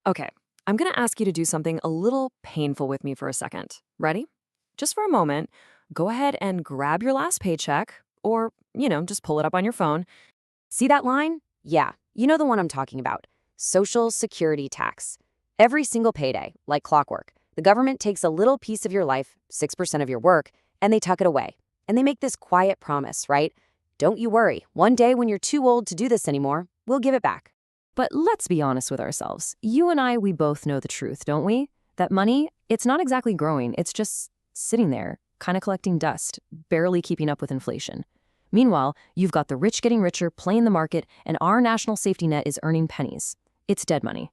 Okay, I'm going to ask you to do something a little painful with me for a second. Ready? Just for a moment, go ahead and grab your last paycheck, or, just pull it up on your phone. See that line? Yeah, you know the one I'm talking about. Social Security tax. Every single payday, like clockwork, the government takes a little piece of your life, 6% of your work, and they tuck it away. And they make this quiet promise, right? Don't you worry, one day when you're too old to do this anymore, we'll give it back. But let's be honest with ourselves. You and I, we both know the truth, don't we? That money, it's not exactly growing, it's just sitting there, kind of collecting dust, barely keeping up with inflation. Meanwhile, you've got the rich getting richer, playing the market, and our national safety net is earning pennies. It's dead money.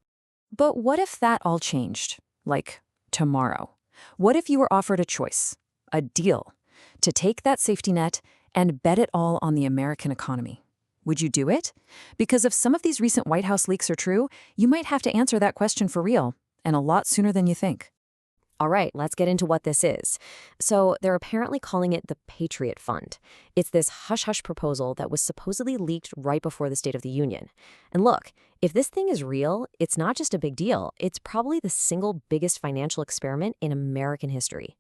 But what if that all changed? Like, tomorrow? What if you were offered a choice, a deal, to take that safety net and bet it all on the American economy? Would you do it? Because if some of these recent White House leaks are true, you might have to answer that question for real, and a lot sooner than you think. All right, let's get into what this is. So they're apparently calling it the Patriot Fund. It's this hush-hush proposal that was supposedly leaked right before the State of the Union. And look, if this thing is real, it's not just a big deal. It's probably the single biggest financial experiment in American history.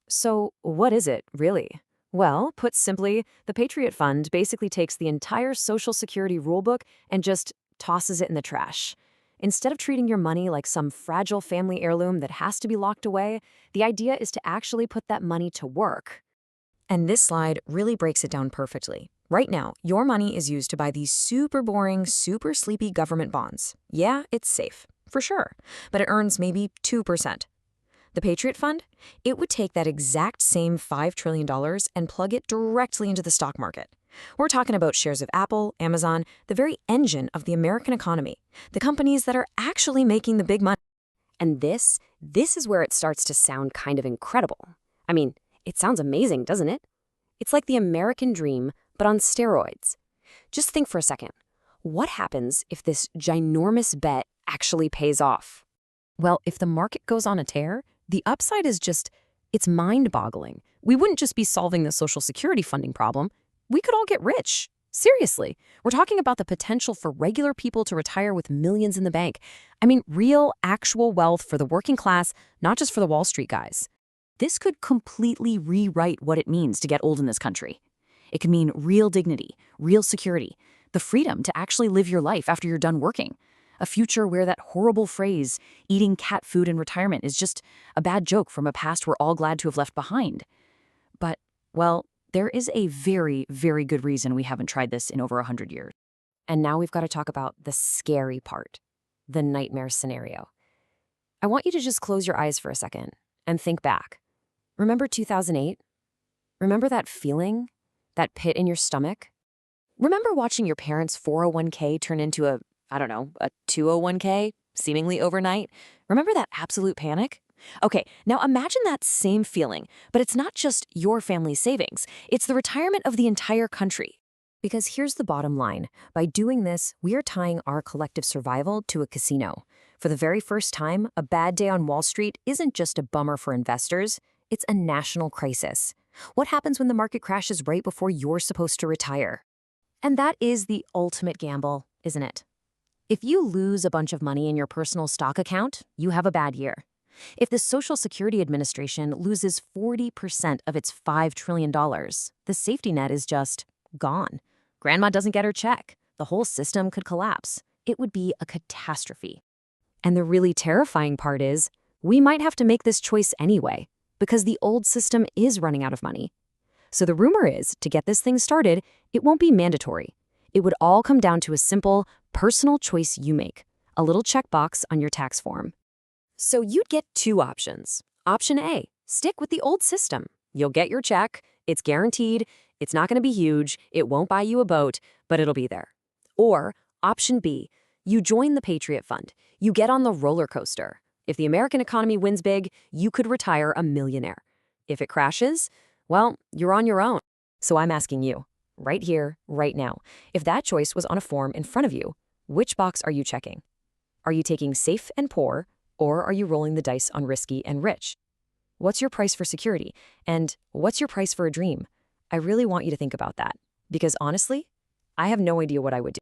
So what is it, really? Well, put simply, the Patriot Fund basically takes the entire Social Security rulebook and just tosses it in the trash. Instead of treating your money like some fragile family heirloom that has to be locked away, the idea is to actually put that money to work. And this slide really breaks it down perfectly. Right now, your money is used to buy these super boring, super sleepy government bonds. Yeah, it's safe, for sure, but it earns maybe 2%. The Patriot Fund? It would take that exact same $5 trillion and plug it directly into the stock market. We're talking about shares of Apple, Amazon, the very engine of the American economy, the companies that are actually making the big money. And this is where it starts to sound kind of incredible. I mean, it sounds amazing, doesn't it? It's like the American dream, but on steroids. Just think for a second. What happens if this ginormous bet actually pays off? Well, if the market goes on a tear, the upside is it's mind-boggling. We wouldn't just be solving the Social Security funding problem. We could all get rich. Seriously. We're talking about the potential for regular people to retire with millions in the bank. I mean, real, actual wealth for the working class, not just for the Wall Street guys. This could completely rewrite what it means to get old in this country. It could mean real dignity, real security, the freedom to actually live your life after you're done working. A future where that horrible phrase, eating cat food in retirement, is just a bad joke from a past we're all glad to have left behind. But, well, there is a very, very good reason we haven't tried this in over 100 years. And now we've got to talk about the scary part, the nightmare scenario. I want you to just close your eyes for a second and think back. Remember 2008? Remember that feeling? That pit in your stomach? Remember watching your parents' 401k turn into a 201k, seemingly overnight? Remember that absolute panic? Okay, now imagine that same feeling, but it's not just your family's savings. It's the retirement of the entire country. Because here's the bottom line. By doing this, we are tying our collective survival to a casino. For the very first time, a bad day on Wall Street isn't just a bummer for investors, it's a national crisis. What happens when the market crashes right before you're supposed to retire? And that is the ultimate gamble, isn't it? If you lose a bunch of money in your personal stock account, you have a bad year. If the Social Security Administration loses 40% of its $5 trillion, the safety net is just gone. Grandma doesn't get her check. The whole system could collapse. It would be a catastrophe. And the really terrifying part is, we might have to make this choice anyway, because the old system is running out of money. So the rumor is, to get this thing started, it won't be mandatory. It would all come down to a simple, personal choice you make, a little checkbox on your tax form. So you'd get two options. Option A, stick with the old system. You'll get your check, it's guaranteed, it's not going to be huge, it won't buy you a boat, but it'll be there. Or option B, you join the Patriot Fund. You get on the roller coaster. If the American economy wins big, you could retire a millionaire. If it crashes, well, you're on your own. So I'm asking you, right here, right now, if that choice was on a form in front of you, which box are you checking? Are you taking safe and poor, or are you rolling the dice on risky and rich? What's your price for security? And what's your price for a dream? I really want you to think about that, because honestly, I have no idea what I would do.